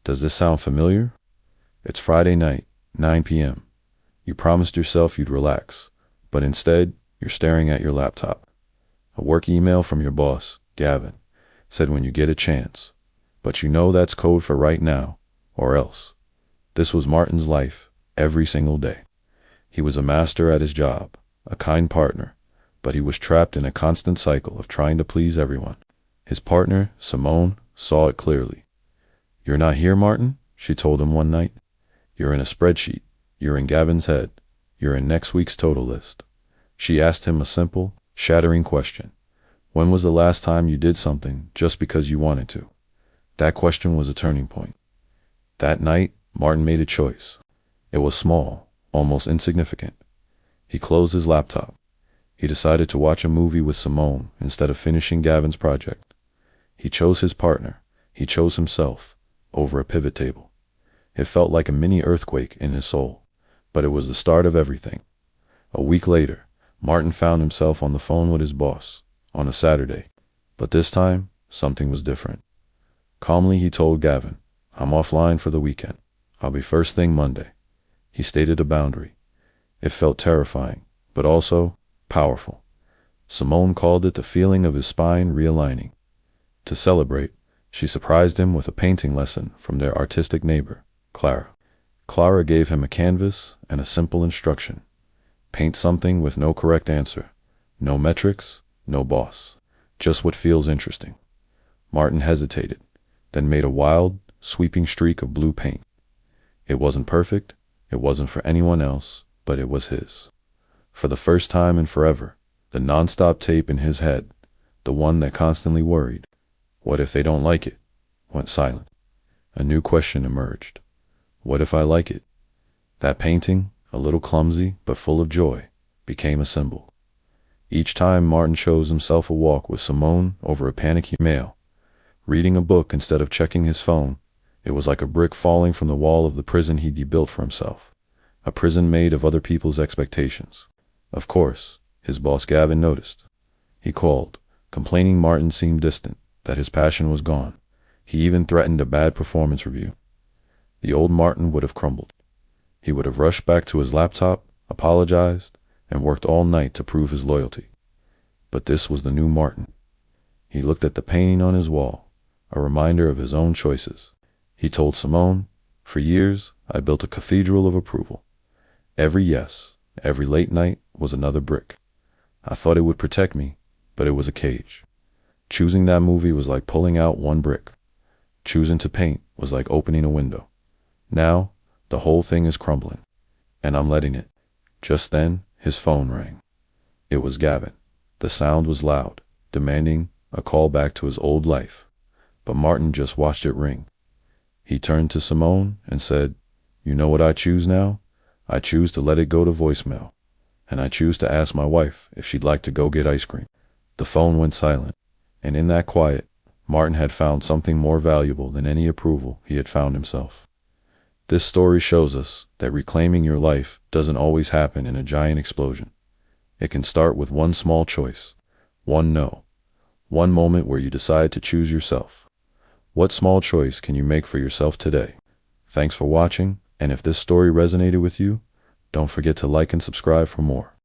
Does this sound familiar? It's Friday night, 9 p.m. You promised yourself you'd relax, but instead, you're staring at your laptop. A work email from your boss, Gavin, said when you get a chance. But you know that's code for right now, or else. This was Martin's life, every single day. He was a master at his job, a kind partner, but he was trapped in a constant cycle of trying to please everyone. His partner, Simone, saw it clearly. "You're not here, Martin?" she told him one night. "You're in a spreadsheet. You're in Gavin's head. You're in next week's total list." She asked him a simple, shattering question. When was the last time you did something just because you wanted to? That question was a turning point. That night, Martin made a choice. It was small, almost insignificant. He closed his laptop. He decided to watch a movie with Simone instead of finishing Gavin's project. He chose his partner. He chose himself over a pivot table. It felt like a mini earthquake in his soul, but it was the start of everything. A week later, Martin found himself on the phone with his boss on a Saturday, but this time, something was different. Calmly, he told Gavin, "I'm offline for the weekend. I'll be first thing Monday." He stated a boundary. It felt terrifying, but also powerful. Simone called it the feeling of his spine realigning. To celebrate, she surprised him with a painting lesson from their artistic neighbor, Clara. Clara gave him a canvas and a simple instruction. Paint something with no correct answer. No metrics, no boss. Just what feels interesting. Martin hesitated, then made a wild, sweeping streak of blue paint. It wasn't perfect, it wasn't for anyone else, but it was his. For the first time in forever, the nonstop tape in his head, the one that constantly worried, "What if they don't like it?" went silent. A new question emerged. What if I like it? That painting, a little clumsy but full of joy, became a symbol. Each time Martin chose himself a walk with Simone over a panicky mail, reading a book instead of checking his phone, it was like a brick falling from the wall of the prison he'd built for himself, a prison made of other people's expectations. Of course, his boss Gavin noticed. He called, complaining Martin seemed distant, that his passion was gone. He even threatened a bad performance review. The old Martin would have crumbled. He would have rushed back to his laptop, apologized, and worked all night to prove his loyalty. But this was the new Martin. He looked at the painting on his wall, a reminder of his own choices. He told Simone, "For years, I built a cathedral of approval. Every yes, every late night was another brick. I thought it would protect me, but it was a cage. Choosing that movie was like pulling out one brick. Choosing to paint was like opening a window. Now, the whole thing is crumbling, and I'm letting it." Just then, his phone rang. It was Gavin. The sound was loud, demanding a call back to his old life, but Martin just watched it ring. He turned to Simone and said, "You know what I choose now? I choose to let it go to voicemail, and I choose to ask my wife if she'd like to go get ice cream." The phone went silent, and in that quiet, Martin had found something more valuable than any approval he had found himself. This story shows us that reclaiming your life doesn't always happen in a giant explosion. It can start with one small choice, one no, one moment where you decide to choose yourself. What small choice can you make for yourself today? Thanks for watching, and if this story resonated with you, don't forget to like and subscribe for more.